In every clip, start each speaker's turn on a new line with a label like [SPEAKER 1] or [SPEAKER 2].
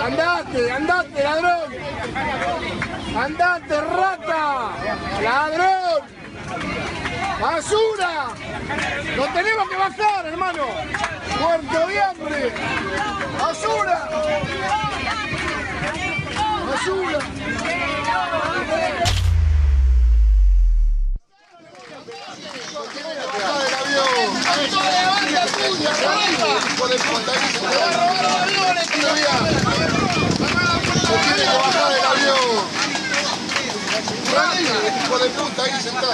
[SPEAKER 1] ¡Andate, andate, ladrón! ¡Andate, rata! ¡Ladrón! ¡Basura! ¡Lo tenemos que bajar, hermano! ¡Muerto de hambre! ¡Basura! ¡Basura!
[SPEAKER 2] Hijo de puta, ahí sentado.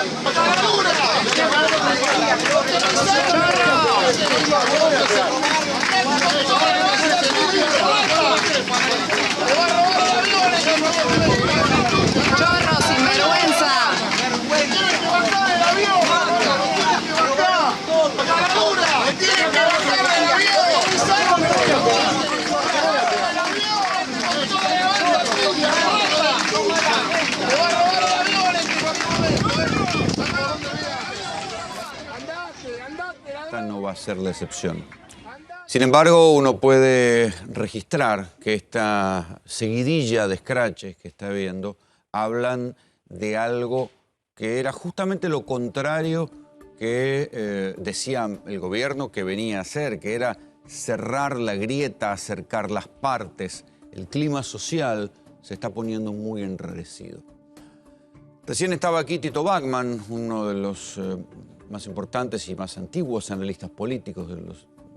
[SPEAKER 3] ¡Chorro, sinvergüenza!
[SPEAKER 4] Esta no va a ser la excepción. Sin embargo, uno puede registrar que esta seguidilla de scratches que está viendo hablan de algo que era justamente lo contrario que decía el gobierno que venía a hacer, que era cerrar la grieta, acercar las partes. El clima social se está poniendo muy enrarecido. Recién estaba aquí Tito Bachmann, uno de los más importantes y más antiguos analistas políticos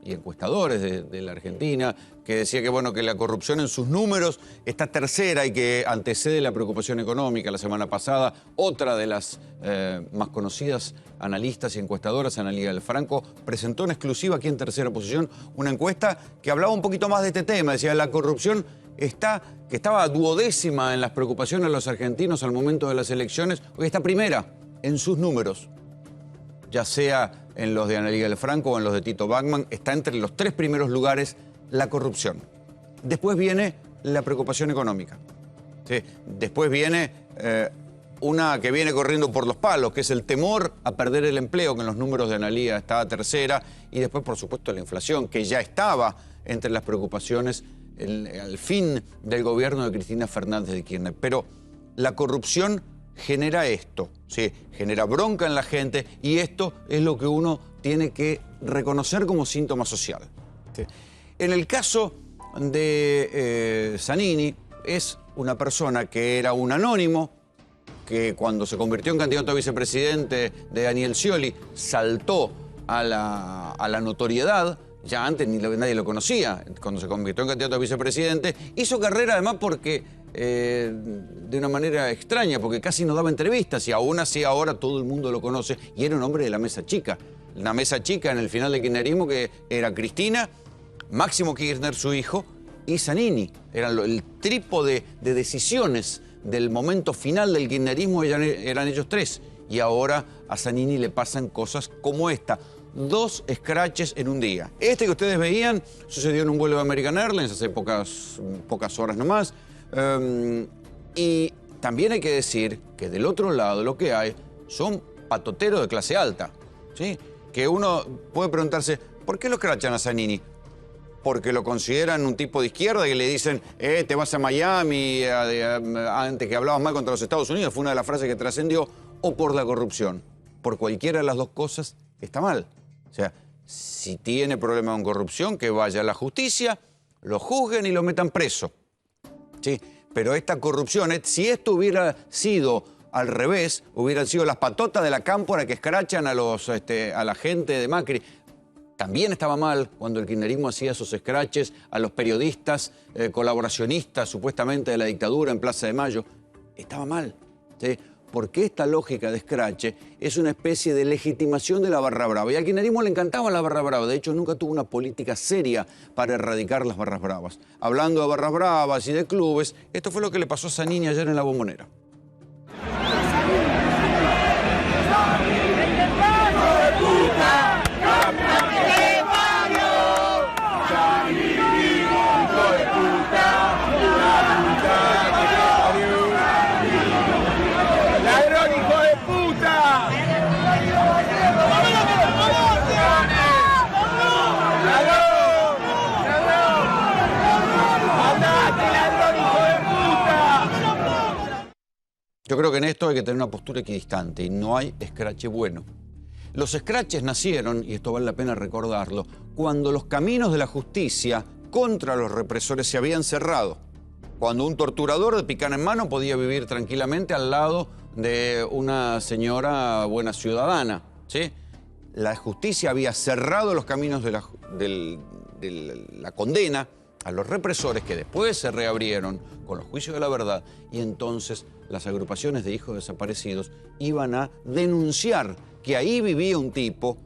[SPEAKER 4] y encuestadores de la Argentina, que decía que, bueno, que la corrupción en sus números está tercera y que antecede la preocupación económica. La semana pasada, otra de las más conocidas analistas y encuestadoras, Analía del Franco, presentó en exclusiva aquí en tercera posición una encuesta que hablaba un poquito más de este tema. Decía, la corrupción que estaba duodécima en las preocupaciones de los argentinos al momento de las elecciones, hoy está primera en sus números. Ya sea en los de Analía del Franco o en los de Tito Bachmann, está entre los 3 primeros lugares la corrupción. Después viene la preocupación económica. ¿Sí? Después viene una que viene corriendo por los palos, que es el temor a perder el empleo, que en los números de Analía está tercera. Y después, por supuesto, la inflación, que ya estaba entre las preocupaciones al fin del gobierno de Cristina Fernández de Kirchner. Pero la corrupción genera esto, ¿sí? Genera bronca en la gente y esto es lo que uno tiene que reconocer como síntoma social. ¿Sí? En el caso de Zanini, es una persona que era un anónimo, que cuando se convirtió en candidato a vicepresidente de Daniel Scioli saltó a la notoriedad. Ya antes nadie lo conocía. Cuando se convirtió en candidato a vicepresidente, hizo carrera además porque de una manera extraña, porque casi no daba entrevistas y aún así ahora todo el mundo lo conoce y era un hombre de la mesa chica. La mesa chica en el final del kirchnerismo que era Cristina, Máximo Kirchner, su hijo, y Zanini. Eran el trípode de decisiones del momento final del kirchnerismo, eran ellos 3. Y ahora a Zanini le pasan cosas como esta. 2 scratches en un día. Este que ustedes veían sucedió en un vuelo de American Airlines hace pocas horas nomás. Y también hay que decir que del otro lado lo que hay son patoteros de clase alta, ¿sí? Que uno puede preguntarse, ¿por qué lo escrachan a Zanini? Porque lo consideran un tipo de izquierda y le dicen, te vas a Miami, antes que hablabas mal contra los Estados Unidos, fue una de las frases que trascendió, o por la corrupción. Por cualquiera de las dos cosas está mal. O sea, si tiene problema con corrupción, que vaya a la justicia, lo juzguen y lo metan preso. ¿Sí? Pero esta corrupción, si esto hubiera sido al revés, hubieran sido las patotas de la cámpora que escrachan a la gente de Macri. También estaba mal cuando el kirchnerismo hacía esos escraches a los periodistas colaboracionistas supuestamente de la dictadura en Plaza de Mayo. Estaba mal, ¿sí? Porque esta lógica de escrache es una especie de legitimación de la barra brava. Y al kirchnerismo le encantaba la barra brava. De hecho, nunca tuvo una política seria para erradicar las barras bravas. Hablando de barras bravas y de clubes, esto fue lo que le pasó a Zanini ayer en La Bombonera. creo que en esto hay que tener una postura equidistante y no hay escrache bueno. Los escraches nacieron, y esto vale la pena recordarlo, cuando los caminos de la justicia contra los represores se habían cerrado. Cuando un torturador de picana en mano podía vivir tranquilamente al lado de una señora buena ciudadana, ¿sí? La justicia había cerrado los caminos de la condena a los represores, que después se reabrieron con los juicios de la verdad, y entonces las agrupaciones de hijos desaparecidos iban a denunciar que ahí vivía un tipo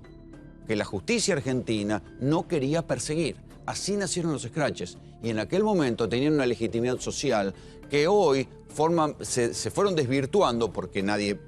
[SPEAKER 4] que la justicia argentina no quería perseguir. Así nacieron los escraches, y en aquel momento tenían una legitimidad social que hoy se fueron desvirtuando, porque nadie,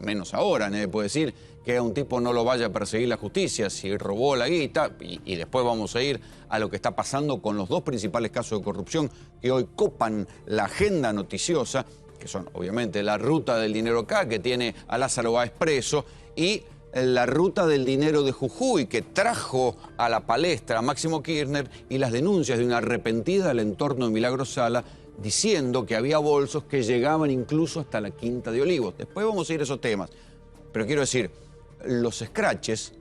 [SPEAKER 4] menos ahora, nadie puede decir que a un tipo no lo vaya a perseguir la justicia si robó la guita, y después vamos a ir a lo que está pasando con los dos principales casos de corrupción que hoy copan la agenda noticiosa, que son obviamente la ruta del dinero acá, que tiene a Lázaro Báez preso, y la ruta del dinero de Jujuy, que trajo a la palestra a Máximo Kirchner, y las denuncias de una arrepentida del entorno de Milagro Sala, diciendo que había bolsos que llegaban incluso hasta la Quinta de Olivos. Después vamos a ir a esos temas. Pero quiero decir, los escraches,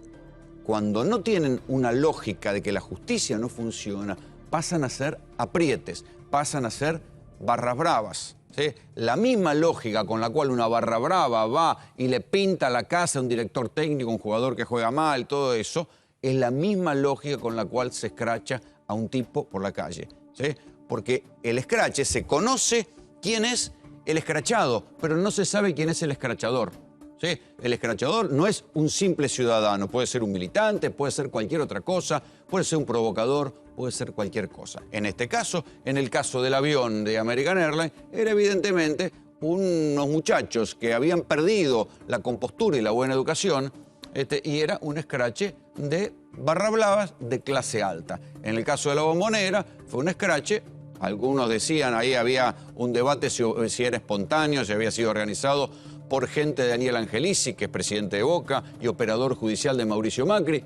[SPEAKER 4] cuando no tienen una lógica de que la justicia no funciona, pasan a ser aprietes, pasan a ser barras bravas, ¿sí? La misma lógica con la cual una barra brava va y le pinta la casa a un director técnico, un jugador que juega mal, todo eso, es la misma lógica con la cual se escracha a un tipo por la calle, ¿sí? Porque el escrache se conoce quién es el escrachado, pero no se sabe quién es el escrachador, ¿sí? El escrachador no es un simple ciudadano, puede ser un militante, puede ser cualquier otra cosa, puede ser un provocador, puede ser cualquier cosa. En este caso, en el caso del avión de American Airlines, era evidentemente unos muchachos que habían perdido la compostura y la buena educación, y era un escrache de barra bravas de clase alta. En el caso de la Bombonera, fue un escrache. Algunos decían, ahí había un debate si era espontáneo, si había sido organizado por gente de Daniel Angelici, que es presidente de Boca y operador judicial de Mauricio Macri.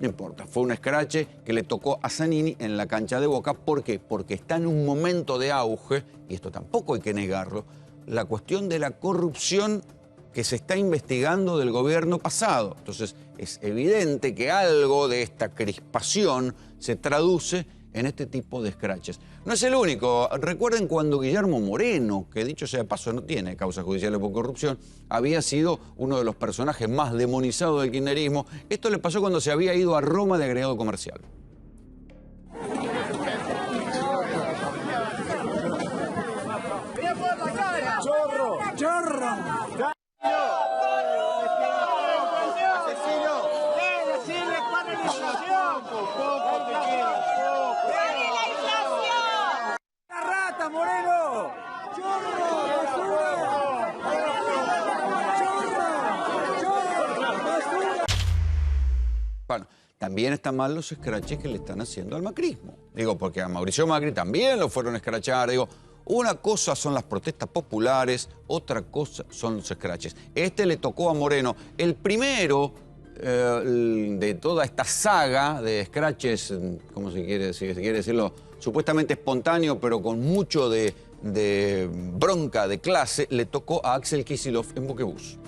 [SPEAKER 4] No importa, fue un escrache que le tocó a Zanini en la cancha de Boca. ¿Por qué? Porque está en un momento de auge, y esto tampoco hay que negarlo, la cuestión de la corrupción que se está investigando del gobierno pasado. Entonces, es evidente que algo de esta crispación se traduce en este tipo de escraches. No es el único. Recuerden cuando Guillermo Moreno, que dicho sea de paso no tiene causas judiciales por corrupción, había sido uno de los personajes más demonizados del kirchnerismo. Esto le pasó cuando se había ido a Roma de agregado comercial.
[SPEAKER 1] ¡Chorro! ¡Chorro! Moreno! ¡Chorro! ¡Basura! ¡Chorro!
[SPEAKER 4] Bueno, también están mal los escraches que le están haciendo al macrismo. Digo, porque a Mauricio Macri también lo fueron a escrachar. Digo, una cosa son las protestas populares, otra cosa son los escraches. Este le tocó a Moreno. El primero de toda esta saga de escraches, ¿cómo se quiere decirlo? Supuestamente espontáneo, pero con mucho de bronca de clase, le tocó a Axel Kicillof en Buquebús.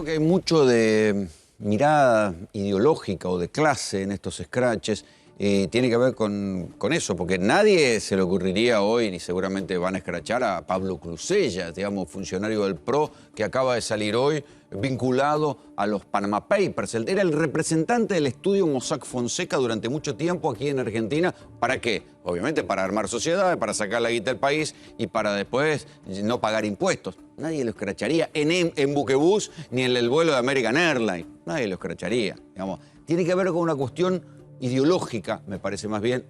[SPEAKER 4] Que hay mucho de mirada ideológica o de clase en estos scratches tiene que ver con eso, porque nadie se le ocurriría hoy, ni seguramente van a escrachar a Pablo Clusella, digamos, funcionario del PRO, que acaba de salir hoy vinculado a los Panama Papers. Era el representante del estudio Mossack Fonseca durante mucho tiempo aquí en Argentina. ¿Para qué? Obviamente para armar sociedades, para sacar la guita del país y para después no pagar impuestos. Nadie lo escracharía en buquebús ni en el vuelo de American Airlines. Nadie lo escracharía, digamos. Tiene que ver con una cuestión ideológica, me parece más bien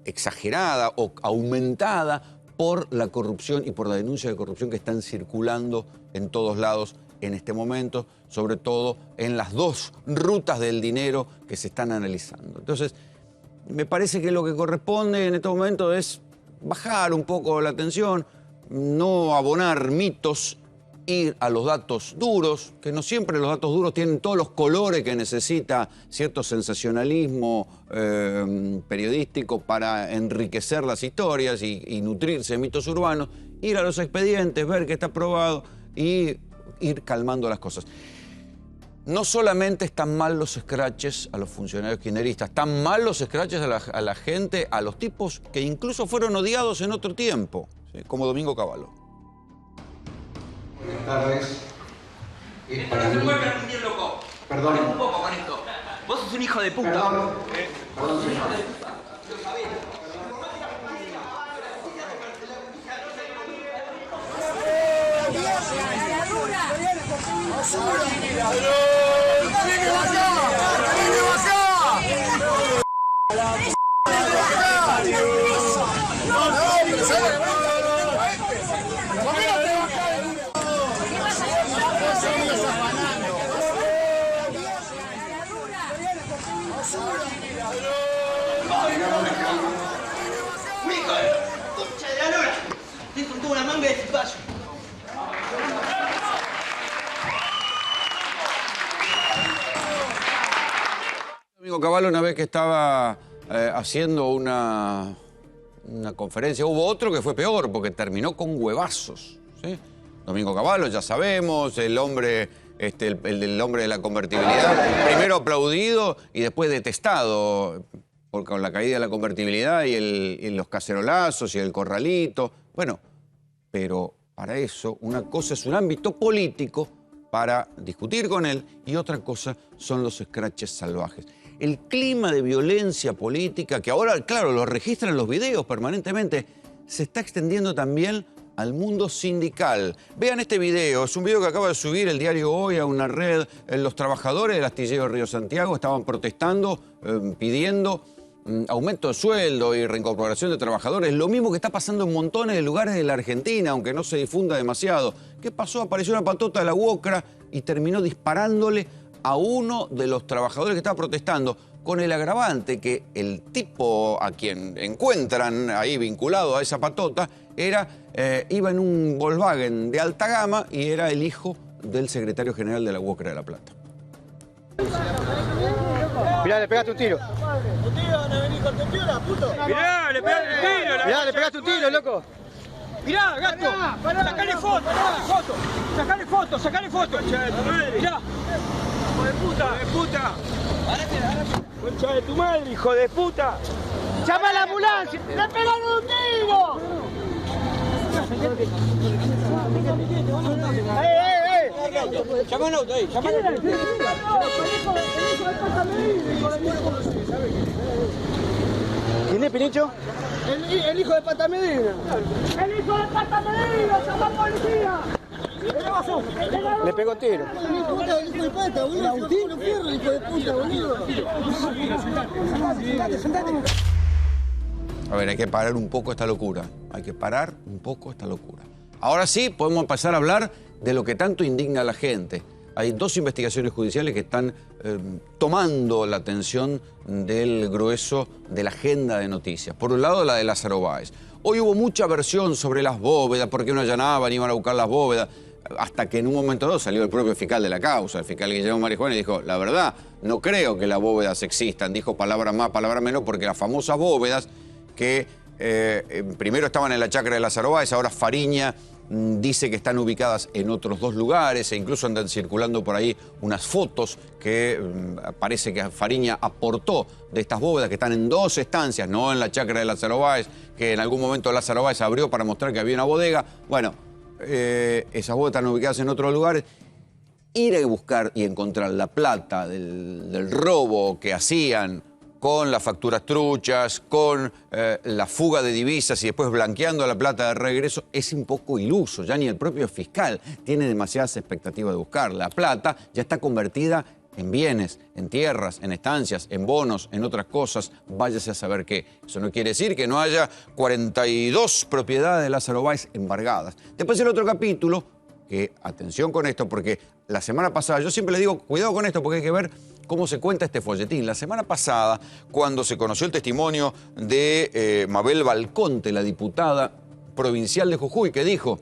[SPEAKER 4] exagerada o aumentada por la corrupción y por la denuncia de corrupción que están circulando en todos lados en este momento, sobre todo en las dos rutas del dinero que se están analizando. Entonces, me parece que lo que corresponde en este momento es bajar un poco la tensión, no abonar mitos, ir a los datos duros, que no siempre los datos duros tienen todos los colores que necesita cierto sensacionalismo periodístico para enriquecer las historias y nutrirse de mitos urbanos, ir a los expedientes, ver que está aprobado y ir calmando las cosas. No solamente están mal los scratches a los funcionarios kirchneristas, están mal los scratches a la gente, a los tipos que incluso fueron odiados en otro tiempo, ¿sí? Como Domingo Cavallo.
[SPEAKER 5] Buenas tardes.
[SPEAKER 6] Para mí... loco.
[SPEAKER 5] Perdón.
[SPEAKER 6] Un poco con esto. Vos sos un hijo de puta.
[SPEAKER 5] Perdón. Perdón, señor.
[SPEAKER 6] ¡Hijo de concha de la lora! Te con toda una manga de cipayo.
[SPEAKER 4] Domingo Cavallo, una vez que estaba haciendo una conferencia, hubo otro que fue peor, porque terminó con huevazos, ¿sí? Domingo Cavallo, ya sabemos, el hombre, el hombre de la convertibilidad, primero aplaudido y después detestado con la caída de la convertibilidad y los cacerolazos y el corralito. Bueno, pero para eso una cosa es un ámbito político para discutir con él y otra cosa son los scratches salvajes. El clima de violencia política, que ahora, claro, lo registran los videos permanentemente, se está extendiendo también al mundo sindical. Vean este video, es un video que acaba de subir el diario Hoy a una red. Los trabajadores del astillero Río Santiago estaban protestando, pidiendo aumento de sueldo y reincorporación de trabajadores. Lo mismo que está pasando en montones de lugares de la Argentina, aunque no se difunda demasiado. ¿Qué pasó? Apareció una patota de la UOCRA y terminó disparándole a uno de los trabajadores que estaba protestando, con el agravante que el tipo a quien encuentran ahí vinculado a esa patota iba en un Volkswagen de alta gama y era el hijo del secretario general de la UOCRA de La Plata.
[SPEAKER 7] Mirá, le pegaste un tiro.
[SPEAKER 1] ¿Tu tío no venís con tu tío, la puto?
[SPEAKER 7] Mirá, le pegaste un tiro. Mirá, le pegaste un tiro, loco. Mirá, gato. Sacale foto, sacale foto. Sacale foto. Concha de tu madre. Mirá. Hijo de puta. Hijo de puta. Concha de tu madre, hijo de puta. ¡Llama a la ambulancia! ¡Le pegaron un tiro! Llama al auto ahí, llama al auto. ¿Quién es, Pinicho?
[SPEAKER 1] El hijo de Pata Medina.
[SPEAKER 8] ¡El hijo de Pata Medina! ¡Llama a la policía!
[SPEAKER 7] Le pegó un tiro.
[SPEAKER 1] El hijo de Pata, boludo. Agustín, no fierro, el hijo de puta, boludo.
[SPEAKER 4] A ver, hay que parar un poco esta locura. Hay que parar un poco esta locura. Ahora sí, podemos empezar a hablar de lo que tanto indigna a la gente. Hay dos investigaciones judiciales que están tomando la atención del grueso de la agenda de noticias. Por un lado, la de Lázaro Báez. Hoy hubo mucha versión sobre las bóvedas, por qué no allanaban, iban a buscar las bóvedas, hasta que en un momento dado salió el propio fiscal de la causa, el fiscal Guillermo Marijuán, y dijo, la verdad, no creo que las bóvedas existan. Dijo palabra más, palabra menos, porque las famosas bóvedas que primero estaban en la chacra de Lázaro Báez, ahora Fariña dice que están ubicadas en otros 2 lugares e incluso andan circulando por ahí unas fotos que parece que Fariña aportó de estas bóvedas que están en 2 estancias, no en la chacra de Lázaro Báez, que en algún momento Lázaro Báez abrió para mostrar que había una bodega. Bueno, esas bóvedas están ubicadas en otros lugares. Ir a buscar y encontrar la plata del robo que hacían con las facturas truchas, con la fuga de divisas y después blanqueando la plata de regreso, es un poco iluso. Ya ni el propio fiscal tiene demasiadas expectativas de buscar. La plata ya está convertida en bienes, en tierras, en estancias, en bonos, en otras cosas. Váyase a saber qué. Eso no quiere decir que no haya 42 propiedades de Lázaro Báez embargadas. Después el otro capítulo, que atención con esto, porque la semana pasada, yo siempre les digo, cuidado con esto porque hay que ver cómo se cuenta este folletín. La semana pasada, cuando se conoció el testimonio de Mabel Balconte, la diputada provincial de Jujuy, que dijo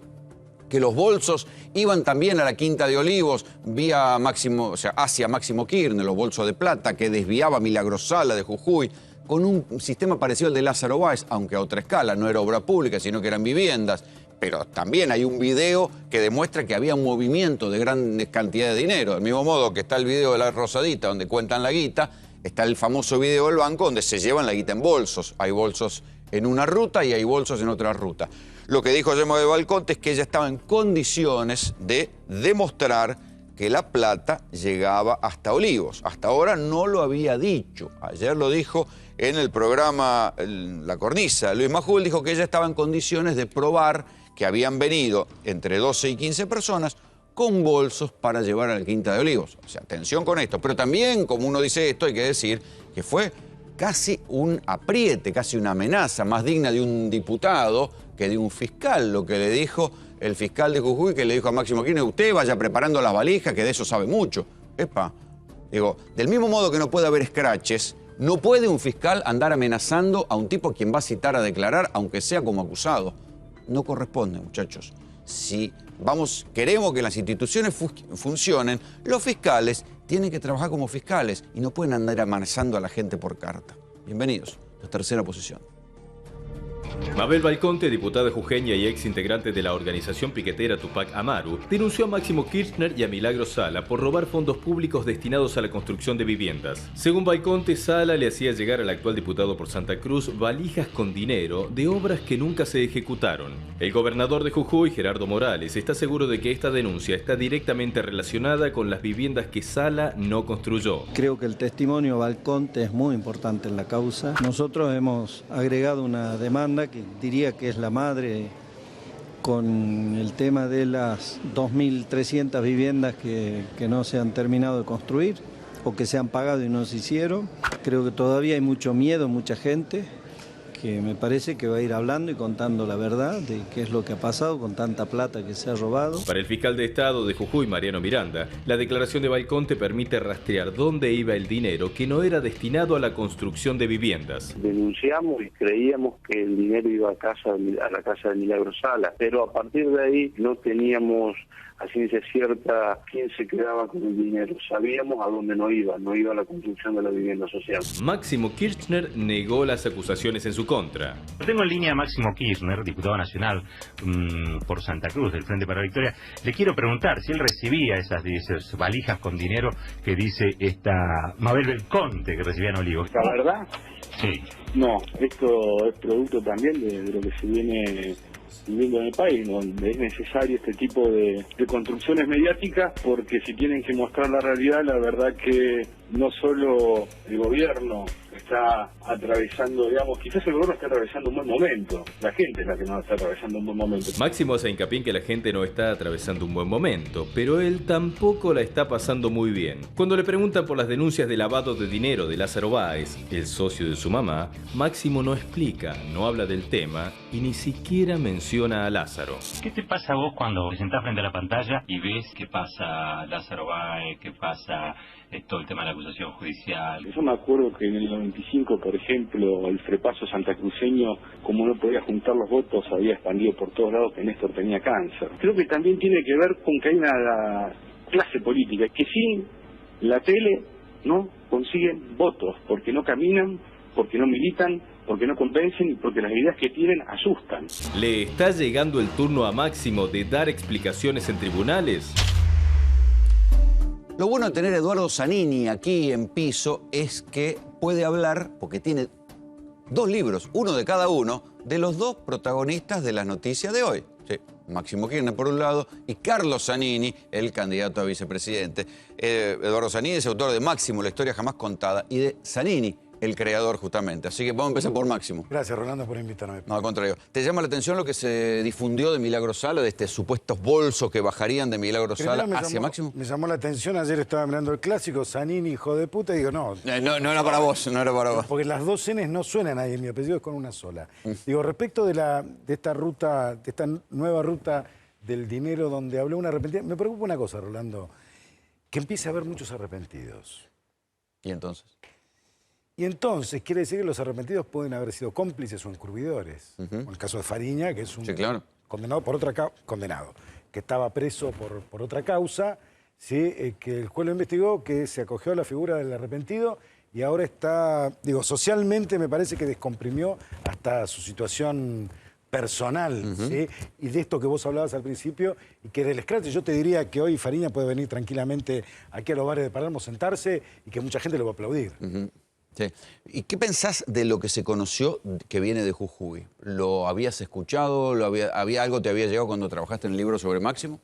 [SPEAKER 4] que los bolsos iban también a la Quinta de Olivos vía Máximo, o sea, hacia Máximo Kirchner, los bolsos de plata que desviaba Milagrosala de Jujuy, con un sistema parecido al de Lázaro Báez, aunque a otra escala, no era obra pública, sino que eran viviendas. Pero también hay un video que demuestra que había un movimiento de grandes cantidades de dinero. Del mismo modo que está el video de la Rosadita, donde cuentan la guita, está el famoso video del banco, donde se llevan la guita en bolsos. Hay bolsos en una ruta y hay bolsos en otra ruta. Lo que dijo Yemo de Balconte es que ella estaba en condiciones de demostrar que la plata llegaba hasta Olivos. Hasta ahora no lo había dicho. Ayer lo dijo en el programa La Cornisa. Luis Majul dijo que ella estaba en condiciones de probar que habían venido entre 12 y 15 personas con bolsos para llevar a la Quinta de Olivos. O sea, atención con esto. Pero también, como uno dice esto, hay que decir que fue casi un apriete, casi una amenaza, más digna de un diputado que de un fiscal, lo que le dijo el fiscal de Jujuy, que le dijo a Máximo Kirchner, usted vaya preparando las valijas, que de eso sabe mucho. Epa, digo, del mismo modo que no puede haber escraches, no puede un fiscal andar amenazando a un tipo a quien va a citar a declarar, aunque sea como acusado. No corresponde, muchachos. Si queremos que las instituciones funcionen, los fiscales tienen que trabajar como fiscales y no pueden andar amenazando a la gente por carta. Bienvenidos, la tercera posición.
[SPEAKER 9] Mabel Balconte, diputada jujeña y ex integrante de la organización piquetera Tupac Amaru, denunció a Máximo Kirchner y a Milagro Sala por robar fondos públicos destinados a la construcción de viviendas. Según Balconte, Sala le hacía llegar al actual diputado por Santa Cruz valijas con dinero de obras que nunca se ejecutaron. El gobernador de Jujuy, Gerardo Morales, está seguro de que esta denuncia está directamente relacionada con las viviendas que Sala no construyó.
[SPEAKER 10] Creo que el testimonio de Balconte es muy importante en la causa. Nosotros hemos agregado una demanda que diría que es la madre con el tema de las 2.300 viviendas que no se han terminado de construir o que se han pagado y no se hicieron. Creo que todavía hay mucho miedo, mucha gente que me parece que va a ir hablando y contando la verdad de qué es lo que ha pasado con tanta plata que se ha robado.
[SPEAKER 9] Para el fiscal de Estado de Jujuy, Mariano Miranda, la declaración de Balconte permite rastrear dónde iba el dinero que no era destinado a la construcción de viviendas.
[SPEAKER 11] Denunciamos y creíamos que el dinero iba a la casa de Milagro Sala, pero a partir de ahí no teníamos a ciencia cierta quién se quedaba con el dinero. Sabíamos a dónde no iba a la construcción de la vivienda social.
[SPEAKER 9] Máximo Kirchner negó las acusaciones en su contra.
[SPEAKER 12] Tengo en línea a Máximo Kirchner, diputado nacional por Santa Cruz, del Frente para la Victoria. Le quiero preguntar si él recibía esas valijas con dinero que dice esta Mabel Balconte que recibía en Olivos.
[SPEAKER 11] ¿La verdad?
[SPEAKER 12] Sí.
[SPEAKER 11] No, esto es producto también de lo que se viene viviendo en el país, donde es necesario este tipo de construcciones mediáticas, porque si tienen que mostrar la realidad, la verdad que no solo el gobierno está atravesando, digamos, quizás el gobierno está atravesando un buen momento, la gente es la que no está atravesando un buen momento.
[SPEAKER 9] Máximo hace hincapié en que la gente no está atravesando un buen momento, pero él tampoco la está pasando muy bien. Cuando le preguntan por las denuncias de lavado de dinero de Lázaro Báez, el socio de su mamá, Máximo no explica, no habla del tema y ni siquiera menciona a Lázaro.
[SPEAKER 12] ¿Qué te pasa a vos cuando te sentás frente a la pantalla y ves qué pasa Lázaro Báez, qué pasa todo el tema de la acusación judicial?
[SPEAKER 11] Yo me acuerdo que en el 95, por ejemplo, el frepaso santacruceño, como no podía juntar los votos, había expandido por todos lados que Néstor tenía cáncer. Creo que también tiene que ver con que hay una clase política que sin la tele no consiguen votos, porque no caminan porque no militan, porque no convencen y porque las ideas que tienen asustan.
[SPEAKER 9] ¿Le está llegando el turno a Máximo de dar explicaciones en tribunales?
[SPEAKER 4] Lo bueno de tener a Eduardo Zanini aquí en piso es que puede hablar, porque tiene 2 libros, uno de cada uno, de los 2 protagonistas de las noticias de hoy. Sí, Máximo Kirchner por un lado y Carlos Zanini, el candidato a vicepresidente. Eduardo Zanini es autor de Máximo, la historia jamás contada, y de Zanini, el creador justamente. Así que vamos a empezar por Máximo.
[SPEAKER 13] Gracias, Rolando, por invitarme.
[SPEAKER 4] No, al contrario. ¿Te llama la atención lo que se difundió de Milagro Sala, de estos supuestos bolsos que bajarían de Milagro Sala hacia Máximo?
[SPEAKER 13] Me llamó la atención, ayer estaba mirando el clásico, Zanini, hijo de puta, y digo, no.
[SPEAKER 4] No era para vos, no era para vos.
[SPEAKER 13] Porque las 2 Ns no suenan ahí, mi apellido es con una sola. Digo, respecto de esta ruta, de esta nueva ruta del dinero donde habló un arrepentido, me preocupa una cosa, Rolando, que empiece a haber muchos arrepentidos.
[SPEAKER 4] ¿Y entonces?
[SPEAKER 13] Y entonces quiere decir que los arrepentidos pueden haber sido cómplices o encubridores. En el caso de Fariña, que es un condenado por otra que estaba preso por otra causa, ¿sí? Que el juez lo investigó, que se acogió a la figura del arrepentido y ahora está, digo, socialmente me parece que descomprimió hasta su situación personal, ¿sí? Y de esto que vos hablabas al principio, y que del scratch, yo te diría que hoy Fariña puede venir tranquilamente aquí a los bares de Palermo, sentarse y que mucha gente lo va a aplaudir.
[SPEAKER 4] Sí. ¿Y qué pensás de lo que se conoció que viene de Jujuy? ¿Lo habías escuchado? ¿Había algo que te había llegado cuando trabajaste en el libro sobre Máximo?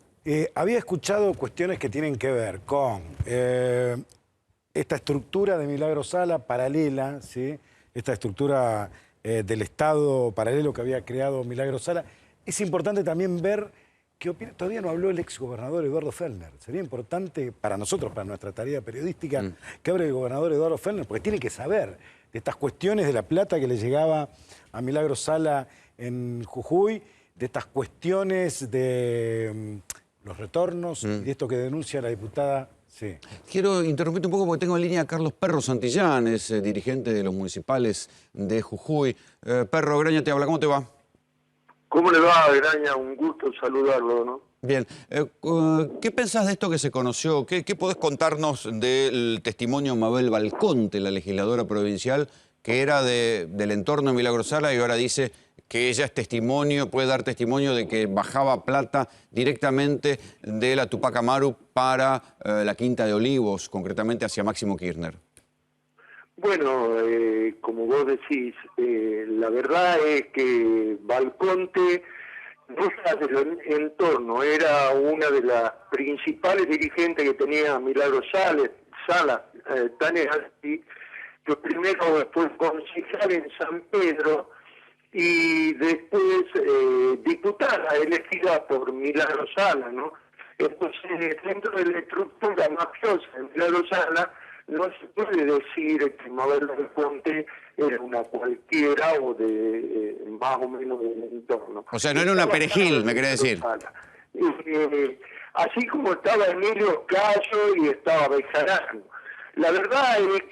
[SPEAKER 13] Había escuchado cuestiones que tienen que ver con esta estructura de Milagro Sala paralela, ¿sí? Esta estructura del Estado paralelo que había creado Milagro Sala. Es importante también ver qué opina. Todavía no habló el exgobernador Eduardo Fellner. Sería importante para nosotros, para nuestra tarea periodística, que hable el gobernador Eduardo Fellner, porque tiene que saber de estas cuestiones de la plata que le llegaba a Milagro Sala en Jujuy, de estas cuestiones de los retornos y de esto que denuncia la diputada. Sí.
[SPEAKER 4] Quiero interrumpirte un poco porque tengo en línea a Carlos Perro Santillán, es dirigente de los municipales de Jujuy. Perro, Graña te habla, ¿cómo te va?
[SPEAKER 14] ¿Cómo le va, Graña? Un gusto saludarlo, ¿no?
[SPEAKER 4] Bien. ¿Qué pensás de esto que se conoció? ¿Qué podés contarnos del testimonio de Mabel Balconte, la legisladora provincial, que era del entorno de Milagro Sala y ahora dice que ella es testimonio, puede dar testimonio de que bajaba plata directamente de la Tupac Amaru para la Quinta de Olivos, concretamente hacia Máximo Kirchner?
[SPEAKER 14] Bueno, como vos decís, la verdad es que Balconte no era del entorno, era una de las principales dirigentes que tenía Milagro Sala, tan es así, que primero fue concejal en San Pedro y después diputada elegida por Milagro Sala, ¿no? Entonces, dentro de la estructura mafiosa de Milagro Sala, no se puede decir que Mabel Balconte era una cualquiera o de más o menos del entorno.
[SPEAKER 4] O sea, no era una perejil, me querés decir.
[SPEAKER 14] Así como estaba Emilio Cayo y estaba Bejarano. La verdad es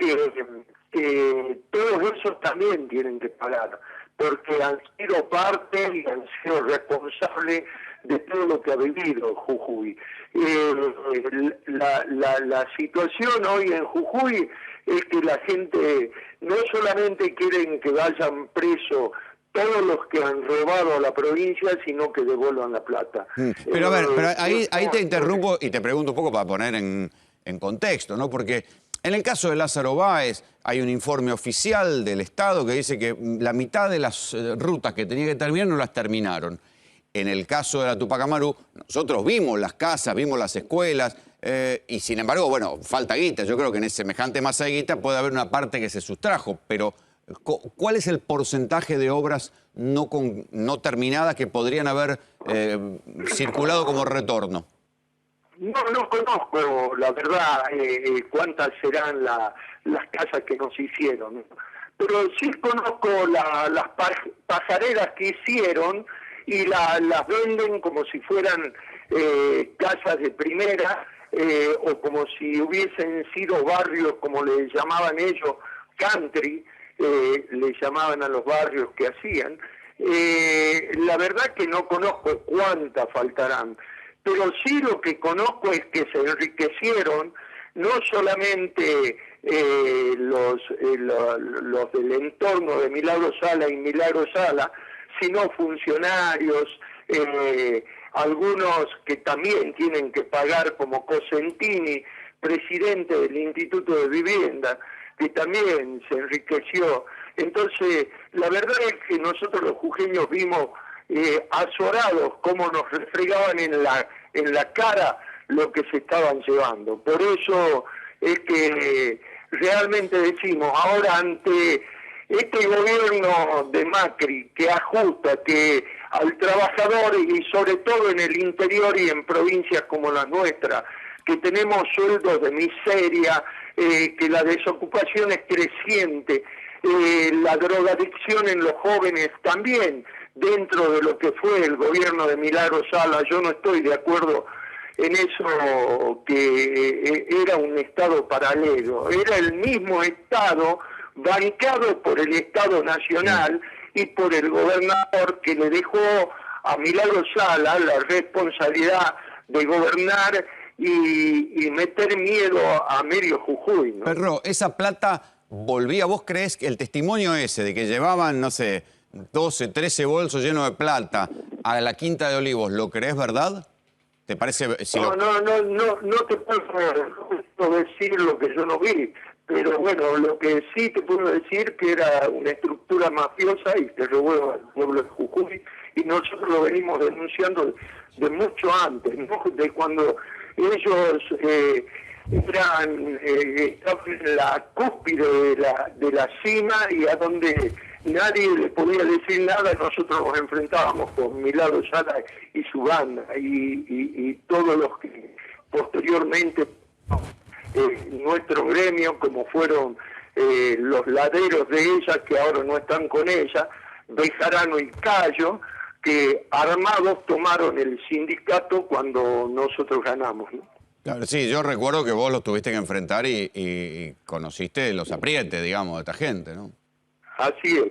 [SPEAKER 14] que todos esos también tienen que pagar, porque han sido parte y han sido responsables de todo lo que ha vivido Jujuy. La situación hoy en Jujuy es que la gente no solamente quieren que vayan presos todos los que han robado a la provincia, sino que devuelvan la plata.
[SPEAKER 4] Pero a ver, pero ahí te interrumpo y te pregunto un poco para poner en contexto, ¿no? Porque en el caso de Lázaro Báez hay un informe oficial del Estado que dice que la mitad de las rutas que tenía que terminar no las terminaron. En el caso de la Tupac Amaru, nosotros vimos las casas, vimos las escuelas, y sin embargo, bueno, falta guita. Yo creo que en semejante masa de guita puede haber una parte que se sustrajo, pero ¿cuál es el porcentaje de obras no terminadas que podrían haber circulado como retorno?
[SPEAKER 14] No conozco, la verdad, cuántas serán las casas que nos hicieron, pero sí conozco las pasarelas que hicieron y las venden como si fueran casas de primera o como si hubiesen sido barrios, como le llamaban ellos, country, le llamaban a los barrios que hacían. La verdad que no conozco cuántas faltarán, pero sí lo que conozco es que se enriquecieron no solamente los del entorno de Milagro Sala y Milagro Sala, sino funcionarios, algunos que también tienen que pagar, como Cosentini, presidente del Instituto de Vivienda, que también se enriqueció. Entonces, la verdad es que nosotros los jujeños vimos azorados cómo nos refregaban en la cara lo que se estaban llevando. Por eso es que realmente decimos, ahora ante este gobierno de Macri que ajusta, que al trabajador y sobre todo en el interior y en provincias como la nuestra, que tenemos sueldos de miseria, que la desocupación es creciente, la drogadicción en los jóvenes también, dentro de lo que fue el gobierno de Milagro Sala. Yo no estoy de acuerdo en eso, que era un Estado paralelo, era el mismo Estado bancado por el Estado Nacional y por el gobernador, que le dejó a Milagro Sala la responsabilidad de gobernar y meter miedo a medio Jujuy, ¿no?
[SPEAKER 4] Perro, esa plata volvía. ¿Vos creés que el testimonio ese de que llevaban, no sé, 12, 13 bolsos llenos de plata a la Quinta de Olivos, ¿lo creés verdad? ¿Te parece? Si
[SPEAKER 14] no te puedo decir lo que yo no vi, pero bueno, lo que sí te puedo decir que era una estructura mafiosa y que robó al pueblo de Jujuy, y nosotros lo venimos denunciando de mucho antes, ¿no? De cuando ellos estaban en la cúspide de la cima, y a donde nadie le podía decir nada, nosotros nos enfrentábamos con Milagro Sala y su banda, y todos los que posteriormente nuestro gremio, como fueron los laderos de ella, que ahora no están con ella, Bejarano y Cayo, que armados tomaron el sindicato cuando nosotros ganamos, ¿no?
[SPEAKER 4] Claro, sí, yo recuerdo que vos los tuviste que enfrentar y conociste los aprietes, digamos, de esta gente, ¿no?
[SPEAKER 14] Así es.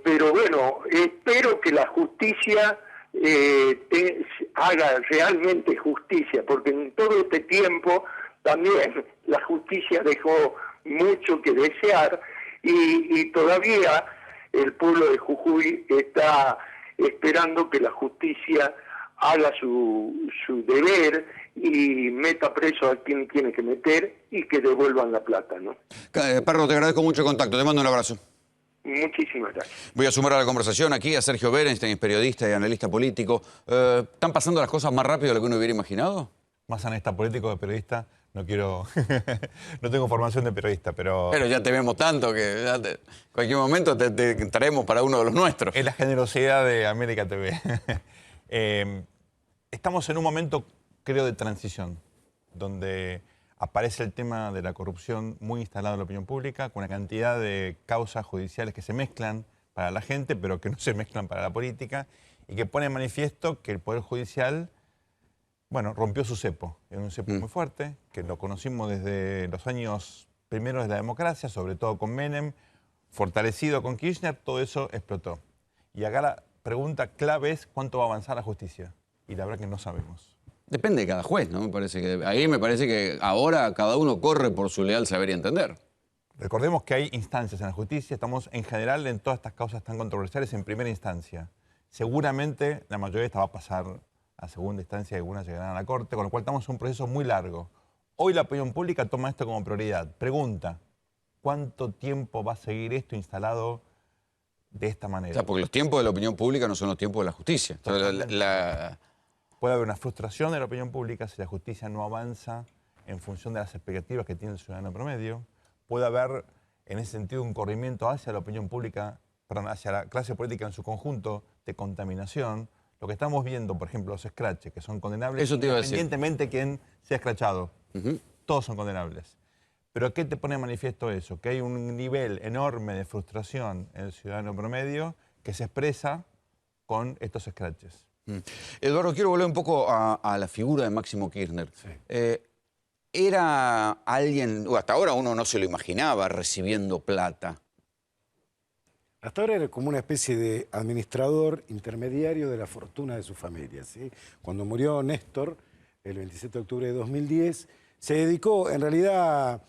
[SPEAKER 14] Pero bueno, espero que la justicia haga realmente justicia, porque en todo este tiempo también la justicia dejó mucho que desear, y todavía el pueblo de Jujuy está esperando que la justicia haga su deber y meta preso a quien tiene que meter y que devuelvan la plata, ¿no?
[SPEAKER 4] Perro, te agradezco mucho el contacto, te mando un abrazo.
[SPEAKER 14] Muchísimas gracias.
[SPEAKER 4] Voy a sumar a la conversación aquí a Sergio Berenstein, es periodista y analista político. ¿Están pasando las cosas más rápido de lo que uno hubiera imaginado?
[SPEAKER 15] Más analista político que periodista, no quiero... no tengo formación de periodista, pero...
[SPEAKER 4] Pero ya te vemos tanto que en cualquier momento te traemos para uno de los nuestros.
[SPEAKER 15] Es la generosidad de América TV. Estamos en un momento, creo, de transición, donde aparece el tema de la corrupción muy instalado en la opinión pública, con una cantidad de causas judiciales que se mezclan para la gente, pero que no se mezclan para la política, y que pone en manifiesto que el Poder Judicial, bueno, rompió su cepo. Era un cepo muy fuerte, que lo conocimos desde los años primeros de la democracia, sobre todo con Menem, fortalecido con Kirchner, todo eso explotó. Y acá la pregunta clave es cuánto va a avanzar la justicia. Y la verdad que no sabemos.
[SPEAKER 4] Depende de cada juez, ¿no? Ahí me parece que ahora cada uno corre por su leal saber y entender.
[SPEAKER 15] Recordemos que hay instancias en la justicia, estamos en general en todas estas causas tan controversiales en primera instancia. Seguramente la mayoría de estas va a pasar a segunda instancia y algunas llegarán a la Corte, con lo cual estamos en un proceso muy largo. Hoy la opinión pública toma esto como prioridad. Pregunta, ¿cuánto tiempo va a seguir esto instalado de esta manera?
[SPEAKER 4] O sea, porque los tiempos de la opinión pública no son los tiempos de la justicia.
[SPEAKER 15] Puede haber una frustración de la opinión pública si la justicia no avanza en función de las expectativas que tiene el ciudadano promedio. Puede haber, en ese sentido, un corrimiento hacia la opinión pública, perdón, hacia la clase política en su conjunto, de contaminación. Lo que estamos viendo, por ejemplo, los escraches, que son condenables independientemente de quién sea escrachado. Todos son condenables. Pero ¿qué te pone de manifiesto eso? Que hay un nivel enorme de frustración en el ciudadano promedio que se expresa con estos escraches.
[SPEAKER 4] Eduardo, quiero volver un poco a la figura de Máximo Kirchner. Sí. ¿Era alguien, o hasta ahora uno no se lo imaginaba recibiendo plata?
[SPEAKER 13] Hasta ahora era como una especie de administrador intermediario de la fortuna de su familia, ¿sí? Cuando murió Néstor, el 27 de octubre de 2010, Se dedicó, en realidad,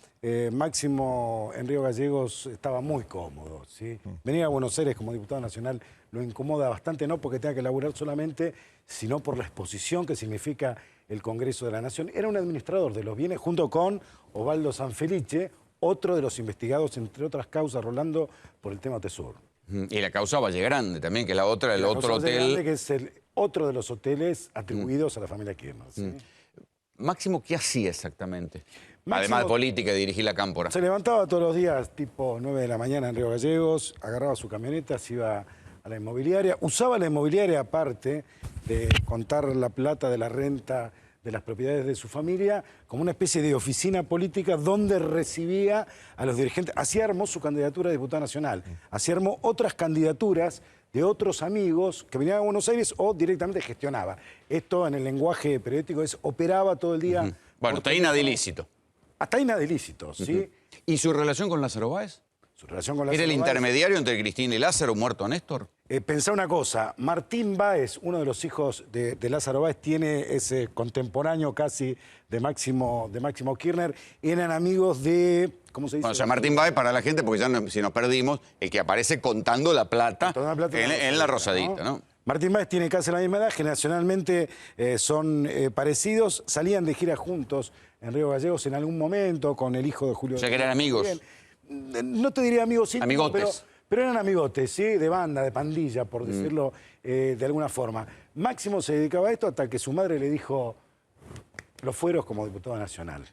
[SPEAKER 13] Máximo en Río Gallegos estaba muy cómodo, ¿sí? Venir a Buenos Aires como diputado nacional lo incomoda bastante, no porque tenga que laburar solamente, sino por la exposición que significa el Congreso de la Nación. Era un administrador de los bienes, junto con Osvaldo Sanfelice, otro de los investigados, entre otras causas, Rolando, por el tema Tesur.
[SPEAKER 4] Y la causa Valle Grande también, que es la otra, el otro
[SPEAKER 13] Valle
[SPEAKER 4] hotel.
[SPEAKER 13] Grande, que es el otro de los hoteles atribuidos a la familia Kirchner. ¿Sí?
[SPEAKER 4] Máximo, ¿qué hacía exactamente?
[SPEAKER 13] Máximo,
[SPEAKER 4] además de política y dirigir la cámpora.
[SPEAKER 13] Se levantaba todos los días, tipo 9 de la mañana en Río Gallegos, agarraba su camioneta, se iba a la inmobiliaria, usaba la inmobiliaria aparte de contar la plata de la renta de las propiedades de su familia como una especie de oficina política donde recibía a los dirigentes. Así armó su candidatura a diputado nacional, así armó otras candidaturas de otros amigos que venían a Buenos Aires o directamente gestionaba. Esto en el lenguaje periodístico es operaba todo el día.
[SPEAKER 4] Bueno, hasta ahí nada ilícito.
[SPEAKER 13] Hasta ahí nada ilícito, ¿sí?
[SPEAKER 4] ¿Y su relación con Lázaro Báez?
[SPEAKER 13] Su relación con Lázaro
[SPEAKER 4] ¿Era el
[SPEAKER 13] Báez,
[SPEAKER 4] intermediario entre Cristina y Lázaro, muerto Néstor?
[SPEAKER 13] Pensá una cosa, Martín Báez, uno de los hijos de Lázaro Báez, tiene ese contemporáneo casi de Máximo Kirchner, eran amigos de... ¿Cómo se dice?
[SPEAKER 4] Bueno, o sea, Martín Báez, para la gente, porque ya si nos perdimos, el que aparece contando la plata, en la Rosadita, ¿no?
[SPEAKER 13] Martín Báez tiene casi la misma edad, generacionalmente son parecidos, salían de gira juntos en Río Gallegos en algún momento con el hijo de Julio.
[SPEAKER 4] O sea, que eran amigos.
[SPEAKER 13] No te diría amigos íntimos,
[SPEAKER 4] amigotes.
[SPEAKER 13] pero eran amigotes, ¿sí? De banda, de pandilla, por decirlo de alguna forma. Máximo se dedicaba a esto hasta que su madre le dijo los fueros como diputado nacional.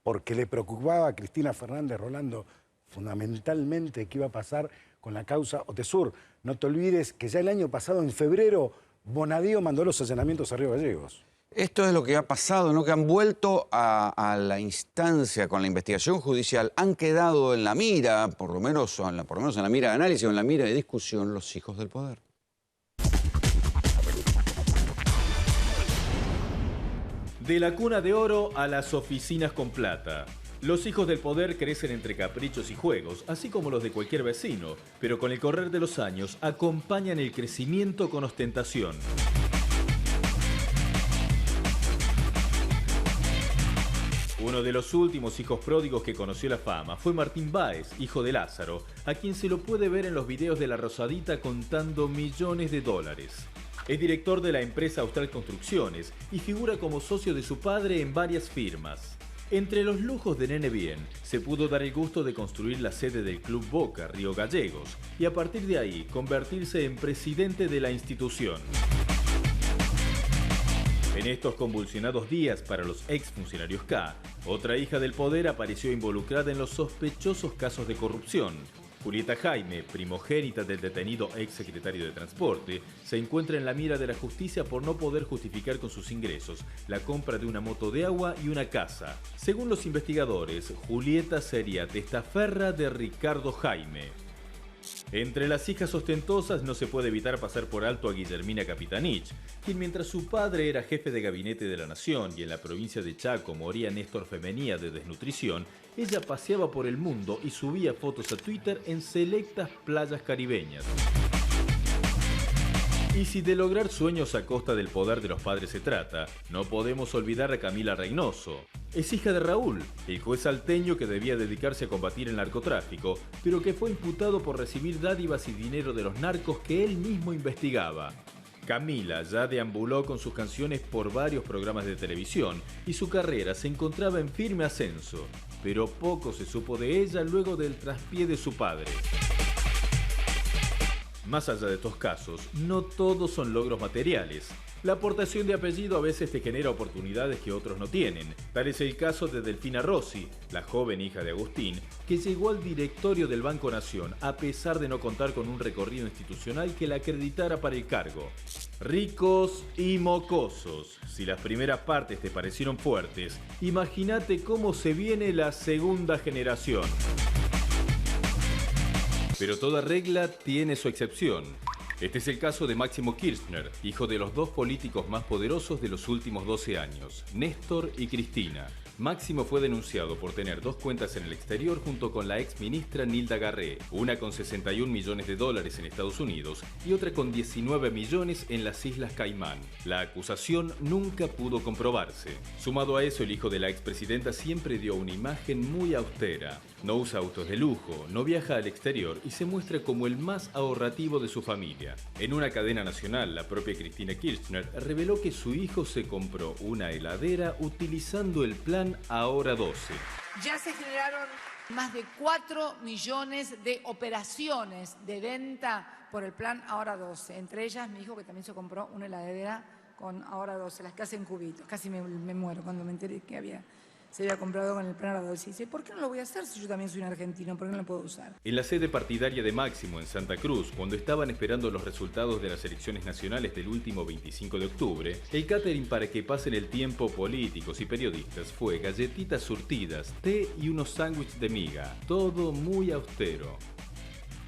[SPEAKER 13] Porque le preocupaba a Cristina Fernández, Rolando, fundamentalmente qué iba a pasar con la causa Otesur. No te olvides que ya el año pasado, en febrero, Bonadío mandó los allanamientos a Río Gallegos. Esto es lo que ha pasado, ¿no? Que han vuelto a la instancia con la investigación judicial, han quedado en la mira, por lo menos en la mira de análisis o en la mira de discusión, los hijos del poder.
[SPEAKER 9] De la cuna de oro a las oficinas con plata. Los hijos del poder crecen entre caprichos y juegos, así como los de cualquier vecino, pero con el correr de los años acompañan el crecimiento con ostentación. Uno de los últimos hijos pródigos que conoció la fama fue Martín Báez, hijo de Lázaro, a quien se lo puede ver en los videos de La Rosadita contando millones de dólares. Es director de la empresa Austral Construcciones y figura como socio de su padre en varias firmas. Entre los lujos de Nene Bien, se pudo dar el gusto de construir la sede del Club Boca, Río Gallegos, y a partir de ahí convertirse en presidente de la institución. En estos convulsionados días para los exfuncionarios K, otra hija del poder apareció involucrada en los sospechosos casos de corrupción. Julieta Jaime, primogénita del detenido exsecretario de Transporte, se encuentra en la mira de la justicia por no poder justificar con sus ingresos la compra de una moto de agua y una casa. Según los investigadores, Julieta sería testaferra de Ricardo Jaime. Entre las hijas ostentosas no se puede evitar pasar por alto a Guillermina Capitanich, quien mientras su padre era jefe de gabinete de la Nación y en la provincia de Chaco moría Néstor Femenía de desnutrición, ella paseaba por el mundo y subía fotos a Twitter en selectas playas caribeñas. Y si de lograr sueños a costa del poder de los padres se trata, no podemos olvidar a Camila Reynoso. Es hija de Raúl, el juez salteño que debía dedicarse a combatir el narcotráfico, pero que fue imputado por recibir dádivas y dinero de los narcos que él mismo investigaba. Camila ya deambuló con sus canciones por varios programas de televisión y su carrera se encontraba en firme ascenso, pero poco se supo de ella luego del traspié de su padre. Más allá de estos casos, no todos son logros materiales. La aportación de apellido a veces te genera oportunidades que otros no tienen. Tal es el caso de Delfina Rossi, la joven hija de Agustín, que llegó al directorio del Banco Nación a pesar de no contar con un recorrido institucional que la acreditara para el cargo. Ricos y mocosos. Si las primeras partes te parecieron fuertes, imagínate cómo se viene la segunda generación. Pero toda regla tiene su excepción. Este es el caso de Máximo Kirchner, hijo de los dos políticos más poderosos de los últimos 12 años, Néstor y Cristina. Máximo fue denunciado por tener 2 cuentas en el exterior junto con la ex ministra Nilda Garré, una con 61 millones de dólares en Estados Unidos y otra con 19 millones en las Islas Caimán. La acusación nunca pudo comprobarse. Sumado a eso, el hijo de la expresidenta siempre dio una imagen muy austera. No usa autos de lujo, no viaja al exterior y se muestra como el más ahorrativo de su familia. En una cadena nacional, la propia Cristina Kirchner reveló que su hijo se compró una heladera utilizando el plan Ahora 12.
[SPEAKER 16] Ya se generaron más de 4 millones de operaciones de venta por el plan Ahora 12. Entre ellas, mi hijo que también se compró una heladera con Ahora 12, las que hacen cubitos. Casi me muero cuando me enteré que se había comprado con el plan Ahora 12. Y dice, ¿por qué no lo voy a hacer si yo también soy un argentino? ¿Por qué no lo puedo usar?
[SPEAKER 9] En la sede partidaria de Máximo en Santa Cruz, cuando estaban esperando los resultados de las elecciones nacionales del último 25 de octubre, el catering para que pasen el tiempo políticos y periodistas fue galletitas surtidas, té y unos sándwiches de miga. Todo muy austero.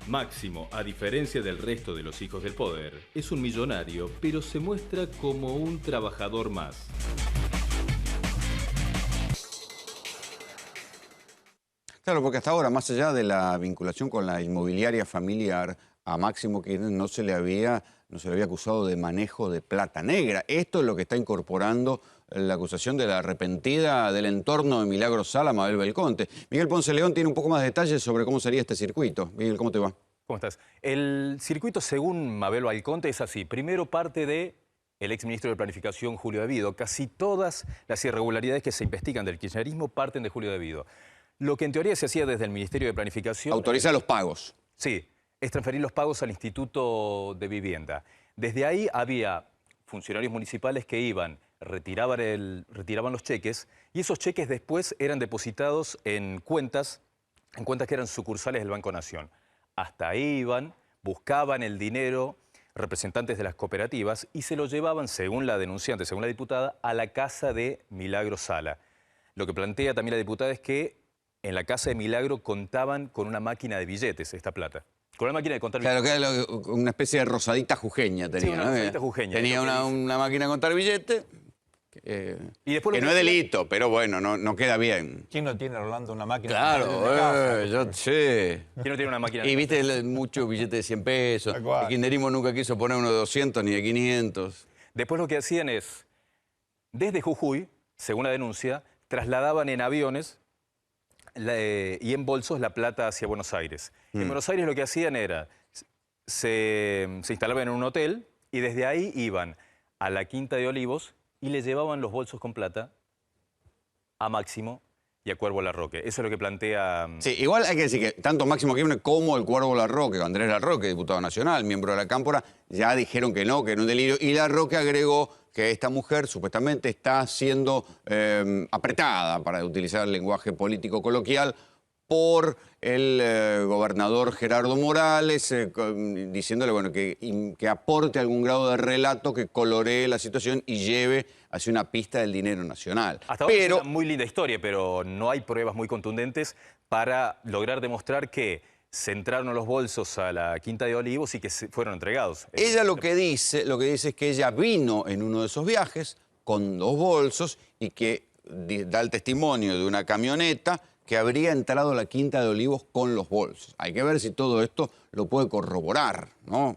[SPEAKER 9] Máximo, a diferencia del resto de los hijos del poder, es un millonario, pero se muestra como un trabajador más.
[SPEAKER 4] Claro, porque hasta ahora, más allá de la vinculación con la inmobiliaria familiar, a Máximo Kirchner no se le había acusado de manejo de plata negra. Esto es lo que está incorporando la acusación de la arrepentida del entorno de Milagros Sala, Mabel Belconte. Miguel Ponce León tiene un poco más de detalles sobre cómo sería este circuito. Miguel, ¿cómo te va?
[SPEAKER 17] ¿Cómo estás? El circuito, según Mabel Belconte, es así. Primero parte de el exministro de Planificación, Julio De Vido. Casi todas las irregularidades que se investigan del kirchnerismo parten de Julio De Vido. Lo que en teoría se hacía desde el Ministerio de Planificación...
[SPEAKER 4] Autoriza los pagos.
[SPEAKER 17] Sí, es transferir los pagos al Instituto de Vivienda. Desde ahí había funcionarios municipales que iban, retiraban los cheques y esos cheques después eran depositados en cuentas que eran sucursales del Banco Nación. Hasta ahí iban, buscaban el dinero representantes de las cooperativas y se lo llevaban, según la denunciante, según la diputada, a la casa de Milagros Sala. Lo que plantea también la diputada es que en la casa de Milagro contaban con una máquina de billetes, esta plata. Con una máquina de contar
[SPEAKER 4] billetes.
[SPEAKER 17] Claro,
[SPEAKER 4] que era una especie de rosadita jujeña tenía,
[SPEAKER 17] sí, una rosadita jujeña.
[SPEAKER 4] Tenía una máquina de contar billetes,
[SPEAKER 17] y después
[SPEAKER 4] que no es delito, pero bueno, no queda bien.
[SPEAKER 15] ¿Quién no tiene, Rolando, una máquina?
[SPEAKER 4] Claro, yo sé.
[SPEAKER 17] ¿Quién no tiene una máquina?
[SPEAKER 4] Y viste muchos billetes de 100 pesos. El kirchnerismo nunca quiso poner uno de 200 ni de 500.
[SPEAKER 17] Después lo que hacían es, desde Jujuy, según la denuncia, trasladaban en aviones y en bolsos la plata hacia Buenos Aires. En Buenos Aires lo que hacían era, se instalaban en un hotel y desde ahí iban a la Quinta de Olivos y le llevaban los bolsos con plata a Máximo y a Cuervo Larroque. Eso es lo que plantea...
[SPEAKER 4] Sí, igual hay que decir que tanto Máximo Kirchner como el Cuervo Larroque, Andrés Larroque, diputado nacional, miembro de la Cámpora, ya dijeron que no es un delirio. Y Larroque agregó que esta mujer supuestamente está siendo apretada, para utilizar el lenguaje político coloquial, por el gobernador Gerardo Morales, diciéndole bueno, que aporte algún grado de relato que coloree la situación y lleve hacia una pista del dinero nacional.
[SPEAKER 17] Hasta ahora es una muy linda historia, pero no hay pruebas muy contundentes para lograr demostrar que se entraron los bolsos a la Quinta de Olivos y que fueron entregados.
[SPEAKER 4] Ella lo que dice es que ella vino en uno de esos viajes con 2 bolsos y que da el testimonio de una camioneta que habría entrado a la Quinta de Olivos con los bolsos. Hay que ver si todo esto lo puede corroborar, ¿no?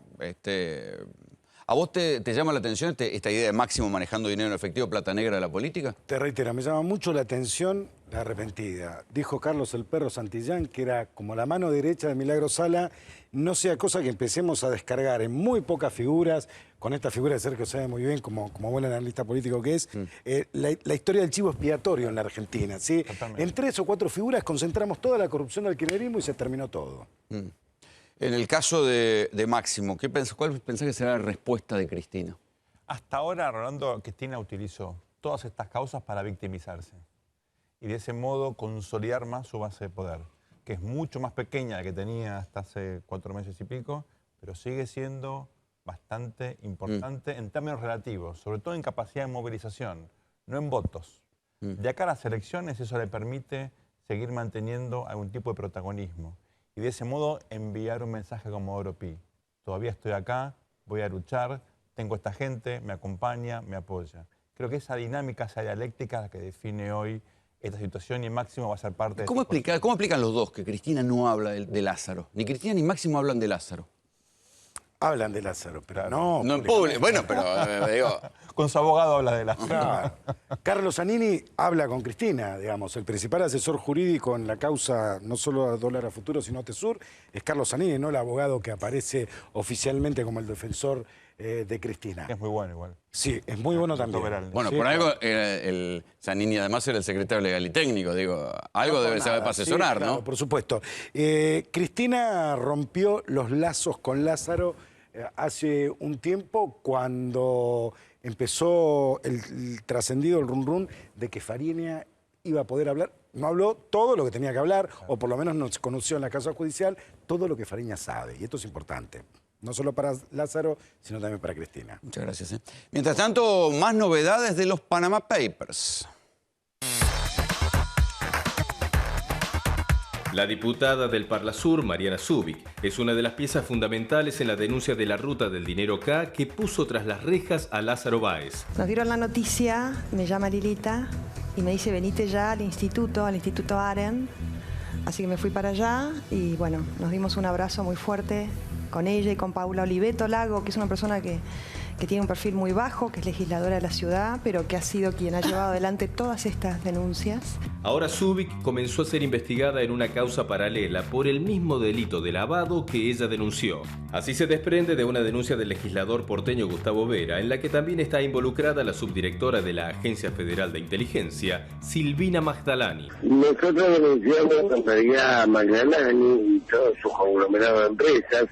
[SPEAKER 4] ¿A vos te llama la atención esta idea de Máximo manejando dinero en efectivo, plata negra de la política?
[SPEAKER 13] Te reitero, me llama mucho la atención la arrepentida. Dijo Carlos el Perro Santillán que era como la mano derecha de Milagros Sala. No sea cosa que empecemos a descargar en muy pocas figuras, con esta figura de Sergio sabe muy bien, como buen analista político que es, la historia del chivo expiatorio en la Argentina, ¿sí? En 3 o 4 figuras concentramos toda la corrupción del kirchnerismo y se terminó todo.
[SPEAKER 4] En el caso de Máximo, ¿cuál pensás que será la respuesta de Cristina?
[SPEAKER 15] Hasta ahora, Rolando, Cristina utilizó todas estas causas para victimizarse y de ese modo consolidar más su base de poder, que es mucho más pequeña de la que tenía hasta hace 4 meses y pico, pero sigue siendo bastante importante en términos relativos, sobre todo en capacidad de movilización, no en votos. De acá a las elecciones eso le permite seguir manteniendo algún tipo de protagonismo y de ese modo enviar un mensaje como Oropi. Todavía estoy acá, voy a luchar, tengo esta gente, me acompaña, me apoya. Creo que esa dinámica, esa dialéctica es la que define hoy esta situación y Máximo va a ser parte de...
[SPEAKER 4] ¿Cómo explican los dos que Cristina no habla de Lázaro? Ni Cristina ni Máximo hablan de Lázaro.
[SPEAKER 13] Hablan de Lázaro, pero no
[SPEAKER 4] en público. Bueno, pero digo...
[SPEAKER 15] Con su abogado habla de Lázaro.
[SPEAKER 13] Claro. Carlos Zanini habla con Cristina, digamos. El principal asesor jurídico en la causa, no solo Dólar a Futuro, sino Tesur, es Carlos Zanini, no el abogado que aparece oficialmente como el defensor de Cristina.
[SPEAKER 15] Es muy bueno igual.
[SPEAKER 13] Sí, es muy bueno también.
[SPEAKER 4] Bueno,
[SPEAKER 13] sí,
[SPEAKER 4] por algo el Zanini además era el secretario legal y técnico, digo, algo debe saber para asesorar,
[SPEAKER 13] sí, claro,
[SPEAKER 4] ¿no?
[SPEAKER 13] Por supuesto. Cristina rompió los lazos con Lázaro hace un tiempo cuando empezó el trascendido, el run run, de que Fariña iba a poder hablar. No habló todo lo que tenía que hablar, o por lo menos no se conoció en la causa judicial todo lo que Fariña sabe, y esto es importante. No solo para Lázaro, sino también para Cristina.
[SPEAKER 4] Muchas gracias. Mientras tanto, más novedades de los Panama Papers.
[SPEAKER 9] La diputada del Parlasur, Mariana Zubik, es una de las piezas fundamentales en la denuncia de la ruta del dinero K que puso tras las rejas a Lázaro Báez.
[SPEAKER 18] Nos dieron la noticia, me llama Lilita y me dice venite ya al instituto AREN. Así que me fui para allá y bueno, nos dimos un abrazo muy fuerte con ella y con Paula Oliveto Lago, que es una persona que tiene un perfil muy bajo, que es legisladora de la ciudad, pero que ha sido quien ha llevado adelante todas estas denuncias.
[SPEAKER 9] Ahora Zubik comenzó a ser investigada en una causa paralela por el mismo delito de lavado que ella denunció. Así se desprende de una denuncia del legislador porteño Gustavo Vera, en la que también está involucrada la subdirectora de la Agencia Federal de Inteligencia, Silvina Magdalani.
[SPEAKER 14] Nosotros denunciamos en realidad a Magdalani y todo su conglomerado de empresas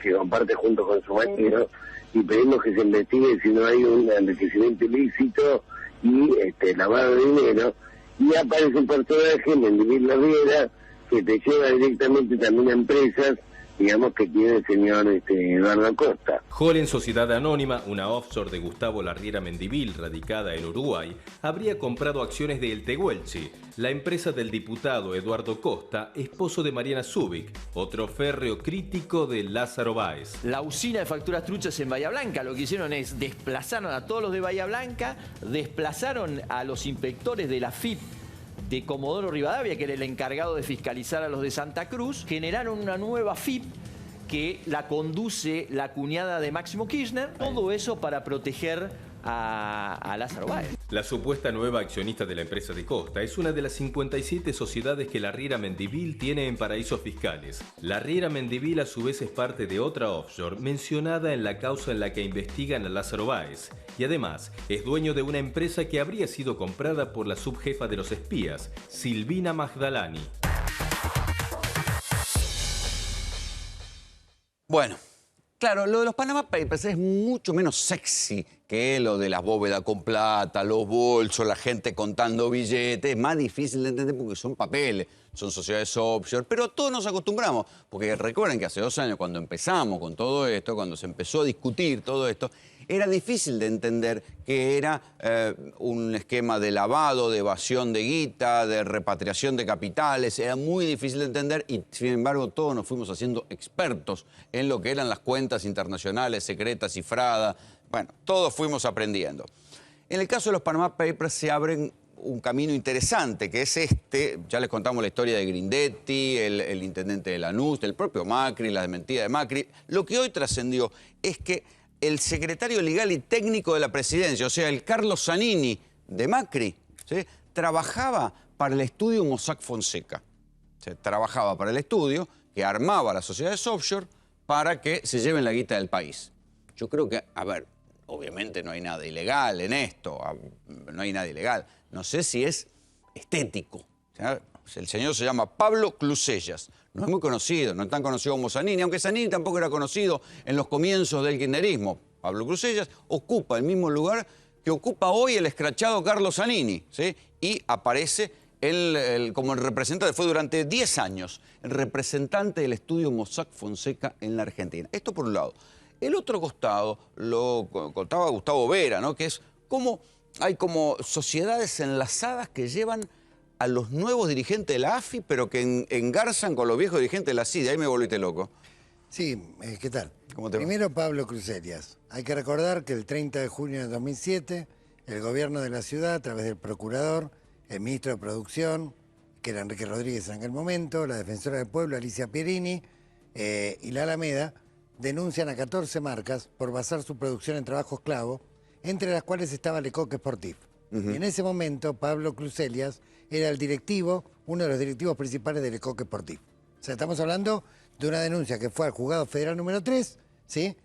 [SPEAKER 14] que comparte junto con su marido, y pedimos que se investigue si no hay un enriquecimiento ilícito y lavado de dinero, y aparece un personaje, Mendivil Riera, que te lleva directamente también a empresas, digamos, que tiene el señor Eduardo Acosta.
[SPEAKER 9] Hall en Sociedad Anónima, una offshore de Gustavo Larriera Mendivil, radicada en Uruguay, habría comprado acciones de El Tehuelche, la empresa del diputado Eduardo Costa, esposo de Mariana Zubik, otro férreo crítico de Lázaro Báez.
[SPEAKER 19] La usina de facturas truchas en Bahía Blanca, lo que hicieron es desplazaron a todos los de Bahía Blanca, desplazaron a los inspectores de la FIP de Comodoro Rivadavia, que era el encargado de fiscalizar a los de Santa Cruz, generaron una nueva FIP que la conduce la cuñada de Máximo Kirchner, todo eso para proteger a Lázaro Báez.
[SPEAKER 9] La supuesta nueva accionista de la empresa de Costa es una de las 57 sociedades que Larriera Mendivil tiene en paraísos fiscales. Larriera Mendivil a su vez es parte de otra offshore mencionada en la causa en la que investigan a Lázaro Báez, y además es dueño de una empresa que habría sido comprada por la subjefa de los espías, Silvina Magdalani.
[SPEAKER 4] Bueno, claro, lo de los Panama Papers es mucho menos sexy que lo de las bóvedas con plata, los bolsos, la gente contando billetes. Es más difícil de entender porque son papeles, son sociedades offshore, pero todos nos acostumbramos. Porque recuerden que hace 2 años, cuando empezamos con todo esto, cuando se empezó a discutir todo esto, era difícil de entender que era un esquema de lavado, de evasión de guita, de repatriación de capitales. Era muy difícil de entender y, sin embargo, todos nos fuimos haciendo expertos en lo que eran las cuentas internacionales, secretas, cifradas. Bueno, todos fuimos aprendiendo. En el caso de los Panama Papers se abren un camino interesante, que es ya les contamos la historia de Grindetti, el intendente de Lanús, del propio Macri, la desmentida de Macri. Lo que hoy trascendió es que el secretario legal y técnico de la presidencia, o sea, el Carlos Zanini de Macri, ¿sí?, trabajaba para el estudio Mossack Fonseca. Trabajaba para el estudio que armaba las sociedades offshore para que se lleven la guita del país. Yo creo que, a ver, obviamente no hay nada ilegal en esto, no hay nada ilegal. No sé si es estético. ¿Sí? El señor se llama Pablo Clusellas. No es muy conocido, no es tan conocido como Zanini, aunque Zanini tampoco era conocido en los comienzos del kirchnerismo. Pablo Clusellas ocupa el mismo lugar que ocupa hoy el escrachado Carlos Zanini, ¿sí? Y aparece como el representante, fue durante 10 años el representante del estudio Mossack Fonseca en la Argentina. Esto por un lado. El otro costado lo contaba Gustavo Vera, ¿no?, que es cómo hay como sociedades enlazadas que llevan a los nuevos dirigentes de la AFI, pero que engarzan con los viejos dirigentes de la CIDE. Ahí me volviste loco.
[SPEAKER 20] Sí, ¿qué tal?
[SPEAKER 4] ¿Cómo te va?
[SPEAKER 20] Primero, Pablo Clusellas. Hay que recordar que el 30 de junio de 2007, el gobierno de la ciudad, a través del procurador, el ministro de Producción, que era Enrique Rodríguez en aquel momento, la defensora del pueblo, Alicia Pierini, y la Alameda, denuncian a 14 marcas por basar su producción en trabajo esclavo, entre las cuales estaba Lecoq Sportif. Y en ese momento, Pablo Cluselias era el directivo, uno de los directivos principales de Lecoq Sportif. O sea, estamos hablando de una denuncia que fue al Juzgado Federal número 3, ¿sí?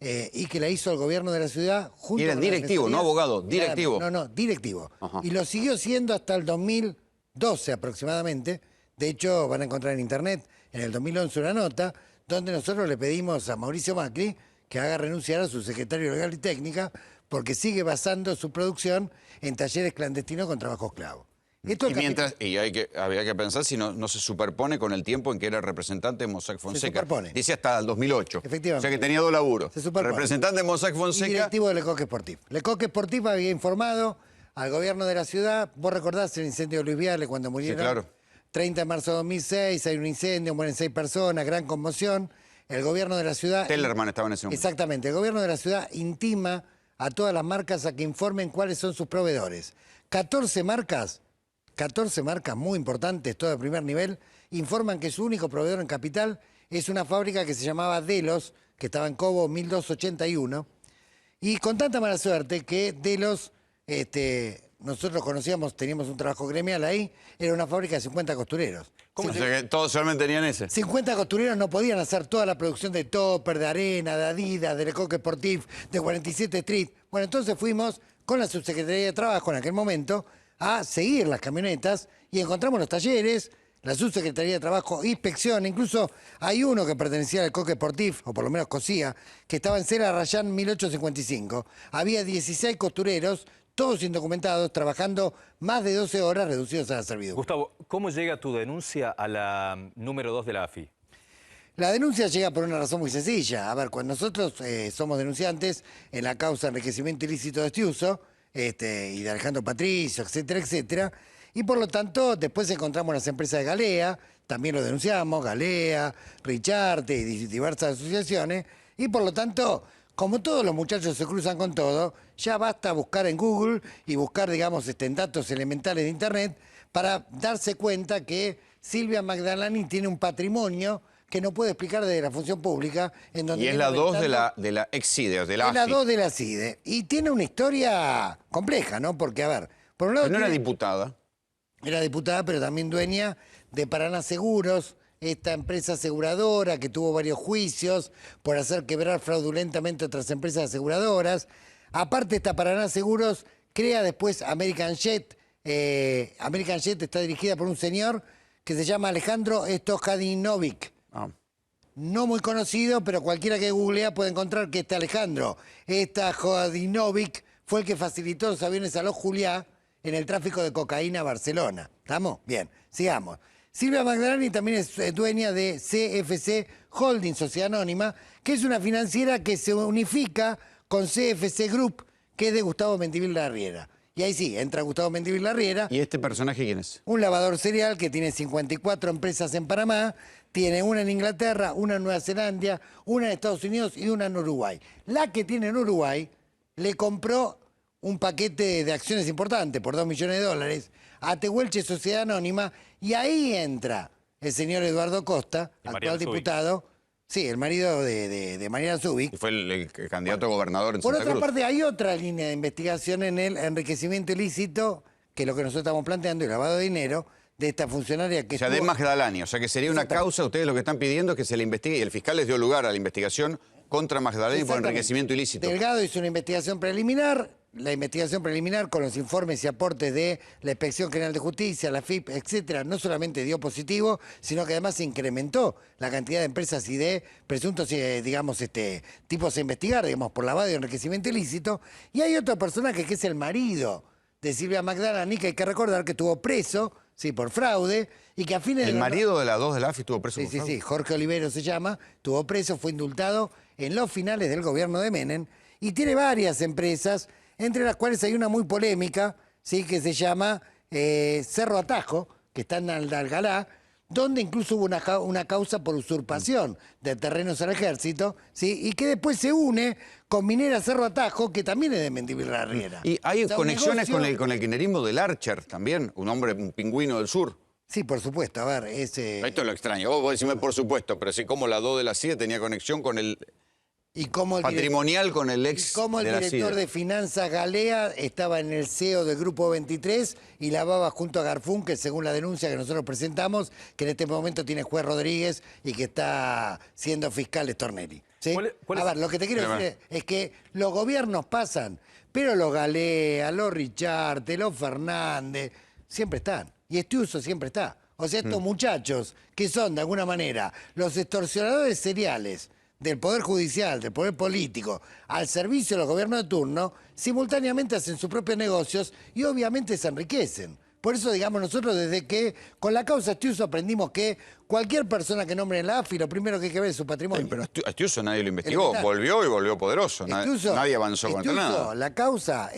[SPEAKER 20] Y que la hizo el gobierno de la ciudad junto
[SPEAKER 4] y era
[SPEAKER 20] con la
[SPEAKER 4] directivo, no abogado, directivo.
[SPEAKER 20] No, directivo.
[SPEAKER 4] Ajá.
[SPEAKER 20] Y lo siguió siendo hasta el 2012 aproximadamente. De hecho, van a encontrar en internet, en el 2011, una nota donde nosotros le pedimos a Mauricio Macri que haga renunciar a su secretario legal y técnica porque sigue basando su producción en talleres clandestinos con trabajo esclavo. Esto
[SPEAKER 4] había que pensar si no se superpone con el tiempo en que era representante de Mossack Fonseca.
[SPEAKER 20] Se superpone.
[SPEAKER 4] Dice hasta el 2008.
[SPEAKER 20] Efectivamente.
[SPEAKER 4] O sea que tenía 2 laburos.
[SPEAKER 20] Se superpone.
[SPEAKER 4] Representante de Mossack Fonseca.
[SPEAKER 20] Y directivo de Lecoq Sportif. Lecoq Sportif había informado al gobierno de la ciudad. Vos recordás el incendio de Luis Viale cuando murieron.
[SPEAKER 4] Sí, claro.
[SPEAKER 20] 30 de marzo de 2006, hay un incendio, mueren 6 personas, gran conmoción. El gobierno de la ciudad...
[SPEAKER 4] Tellerman estaba en ese momento.
[SPEAKER 20] Exactamente. El gobierno de la ciudad intima a todas las marcas a que informen cuáles son sus proveedores. 14 marcas muy importantes, todo de primer nivel, informan que su único proveedor en Capital es una fábrica que se llamaba Delos, que estaba en Cobo 1281, y con tanta mala suerte que Delos, nosotros conocíamos, teníamos un trabajo gremial ahí, era una fábrica de 50 costureros.
[SPEAKER 4] ¿Cómo? O sea que todos solamente tenían ese.
[SPEAKER 20] 50 costureros no podían hacer toda la producción de Topper, de Arena, de Adidas, de Lecoq Sportif, de 47 Street. Bueno, entonces fuimos con la Subsecretaría de Trabajo en aquel momento a seguir las camionetas y encontramos los talleres, la Subsecretaría de Trabajo inspecciona, incluso hay uno que pertenecía al Lecoq Sportif, o por lo menos cosía, que estaba en Cera Rayán 1855. Había 16 costureros, todos indocumentados, trabajando más de 12 horas reducidos a la servidumbre.
[SPEAKER 17] Gustavo, ¿cómo llega tu denuncia a la número 2 de la AFI?
[SPEAKER 20] La denuncia llega por una razón muy sencilla. A ver, cuando nosotros somos denunciantes en la causa de enriquecimiento ilícito de Estiuso, y de Alejandro Patricio, etcétera, etcétera, y por lo tanto después encontramos las empresas de Galea, también lo denunciamos, Galea, Richarte y diversas asociaciones, y por lo tanto, como todos los muchachos se cruzan con todo, ya basta buscar en Google y buscar, digamos, en datos elementales de Internet para darse cuenta que Silvia Magdalani tiene un patrimonio que no puede explicar desde la función pública. En donde
[SPEAKER 4] y es la 2 de la ex-CIDE, de la AFI.
[SPEAKER 20] Es la 2 de la CIDE. Y tiene una historia compleja, ¿no? Porque, a ver, por un lado...
[SPEAKER 4] Pero no era diputada.
[SPEAKER 20] Era diputada, pero también dueña de Paraná Seguros, esta empresa aseguradora que tuvo varios juicios por hacer quebrar fraudulentamente otras empresas aseguradoras. Aparte, esta Paraná Seguros crea después American Jet. American Jet está dirigida por un señor que se llama Alejandro Stojadinovic. No muy conocido, pero cualquiera que googlea puede encontrar que este Alejandro Stojadinovic fue el que facilitó los aviones a los Juliá en el tráfico de cocaína a Barcelona. ¿Estamos? Bien, sigamos. Silvia Magdalani también es dueña de CFC Holding, Sociedad Anónima, que es una financiera que se unifica con CFC Group, que es de Gustavo Mendívil Larriera. Y ahí sí, entra Gustavo Mendívil Larriera.
[SPEAKER 4] ¿Y este personaje quién es?
[SPEAKER 20] Un lavador serial que tiene 54 empresas en Panamá, tiene una en Inglaterra, una en Nueva Zelanda, una en Estados Unidos y una en Uruguay. La que tiene en Uruguay le compró un paquete de acciones importante por $2 millones a Tehuelche Sociedad Anónima, y ahí entra el señor Eduardo Costa, actual diputado. Sí, el marido de Mariana Zubik.
[SPEAKER 4] Y fue el candidato a gobernador en
[SPEAKER 20] Por
[SPEAKER 4] Santa
[SPEAKER 20] otra
[SPEAKER 4] Cruz.
[SPEAKER 20] parte, hay otra línea de investigación en el enriquecimiento ilícito, que es lo que nosotros estamos planteando, el lavado de dinero de esta funcionaria que
[SPEAKER 4] O sea, de Magdalani. O sea, que sería una causa, ustedes lo que están pidiendo es que se le investigue, y el fiscal les dio lugar a la investigación contra Magdalani por enriquecimiento ilícito.
[SPEAKER 20] Delgado hizo una investigación preliminar. La investigación preliminar con los informes y aportes de la Inspección General de Justicia, la FIP, etcétera, no solamente dio positivo, sino que además se incrementó la cantidad de empresas y de presuntos, digamos, tipos a investigar, digamos, por lavado y enriquecimiento ilícito. Y hay otro personaje que es el marido de Silvia Magdalani, que hay que recordar que estuvo preso, sí, por fraude, y que a fines
[SPEAKER 4] ¿El marido de la 2 de la AFI estuvo preso por fraude?
[SPEAKER 20] Sí, Jorge Olivero se llama, estuvo preso, fue indultado en los finales del gobierno de Menem, y tiene varias empresas, entre las cuales hay una muy polémica, ¿sí?, que se llama Cerro Atajo, que está en Algalá, donde incluso hubo una causa por usurpación de terrenos al ejército, ¿sí? Y que después se une con Minera Cerro Atajo, que también es de Mendívil-Larriera.
[SPEAKER 4] Y hay
[SPEAKER 20] O sea, un
[SPEAKER 4] conexiones
[SPEAKER 20] negocio-
[SPEAKER 4] con el kirchnerismo del Archer también, un pingüino del sur.
[SPEAKER 20] Sí, por supuesto, a ver, ese...
[SPEAKER 4] Esto es lo extraño. Vos decime por supuesto, pero sí como la 2 de la CIDE tenía conexión con el
[SPEAKER 20] Y como el
[SPEAKER 4] patrimonial con el ex
[SPEAKER 20] como el
[SPEAKER 4] de la
[SPEAKER 20] director
[SPEAKER 4] CIDE.
[SPEAKER 20] de finanzas Galea estaba en el CEO del Grupo 23 y lavaba junto a Garfunkel, según la denuncia que nosotros presentamos, que en este momento tiene juez Rodríguez y que está siendo fiscal de Stornelli. ¿Sí? A ver, lo que te quiero decir es que los gobiernos pasan, pero los Galea, los Richarte, los Fernández, siempre están. Y Estiuso siempre está. O sea, estos muchachos que son, de alguna manera, los extorsionadores seriales del Poder Judicial, del Poder Político, al servicio de los gobiernos de turno, simultáneamente hacen sus propios negocios y obviamente se enriquecen. Por eso, digamos, nosotros desde que con la causa Estiuso aprendimos que cualquier persona que nombre en la AFI, lo primero que hay que ver es su patrimonio.
[SPEAKER 4] Pero a Estiuso nadie lo investigó,
[SPEAKER 20] Elemental.
[SPEAKER 4] volvió y volvió poderoso.
[SPEAKER 20] Estiuso-
[SPEAKER 4] Nadie avanzó contra
[SPEAKER 20] Estiuso,
[SPEAKER 4] nada.
[SPEAKER 20] La causa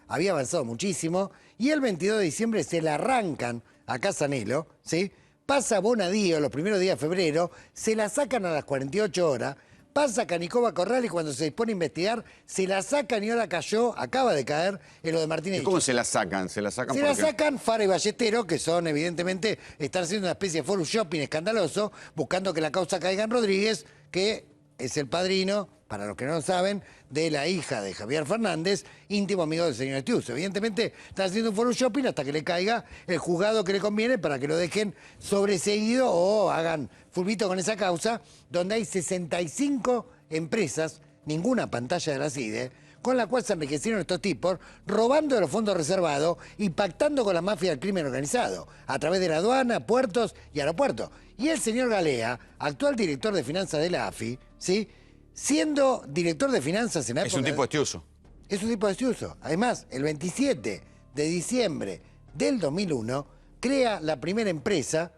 [SPEAKER 20] había avanzado muchísimo y el 22 de diciembre se la arrancan a Casanelo, ¿sí? Pasa Bonadío los primeros días de febrero, se la sacan a las 48 horas, pasa Canicova Corral y cuando se dispone a investigar, se la sacan y ahora cayó, acaba de caer en lo de Martínez.
[SPEAKER 4] ¿Y cómo se la sacan? Se la sacan
[SPEAKER 20] Se
[SPEAKER 4] por
[SPEAKER 20] la
[SPEAKER 4] qué?
[SPEAKER 20] sacan Fara y Ballesteros, que son evidentemente, están haciendo una especie de forum shopping escandaloso, buscando que la causa caiga en Rodríguez, que es el padrino, para los que no lo saben, de la hija de Javier Fernández, íntimo amigo del señor Estiuso. Evidentemente están haciendo un forum shopping hasta que le caiga el juzgado que le conviene para que lo dejen sobreseído o hagan fulbito con esa causa, donde hay 65 empresas, ninguna pantalla de la CIDE, con la cual se enriquecieron estos tipos, robando de los fondos reservados y pactando con la mafia del crimen organizado, a través de la aduana, puertos y aeropuertos. Y el señor Galea, actual director de finanzas de la AFI, ¿sí? Siendo director de finanzas en la
[SPEAKER 4] Es un tipo Estiuso.
[SPEAKER 20] Es un tipo de Estiuso. Además, el 27 de diciembre del 2001, crea la primera empresa,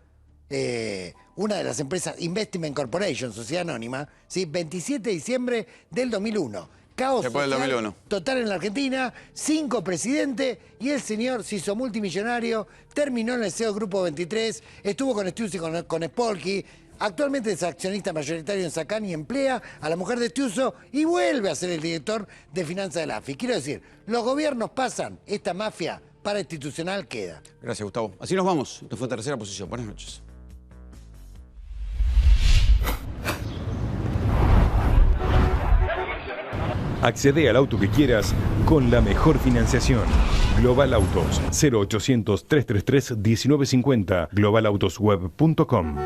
[SPEAKER 20] una de las empresas Investment Corporation, Sociedad Anónima, ¿sí? 27 de diciembre del 2001. Caos
[SPEAKER 4] Después del
[SPEAKER 20] social
[SPEAKER 4] 2001.
[SPEAKER 20] total en la Argentina, 5 presidentes y el señor se hizo multimillonario, terminó en el CEO Grupo 23, estuvo con Estiuso y con Spolky, actualmente es accionista mayoritario en Sacán y emplea a la mujer de Estiuso y vuelve a ser el director de finanzas de la AFI. Quiero decir, los gobiernos pasan, esta mafia parainstitucional queda.
[SPEAKER 4] Gracias, Gustavo. Así nos vamos. Esto fue Tercera Posición. Buenas noches.
[SPEAKER 21] Accede al auto que quieras con la mejor financiación. Global Autos, 0800 333 1950, globalautosweb.com.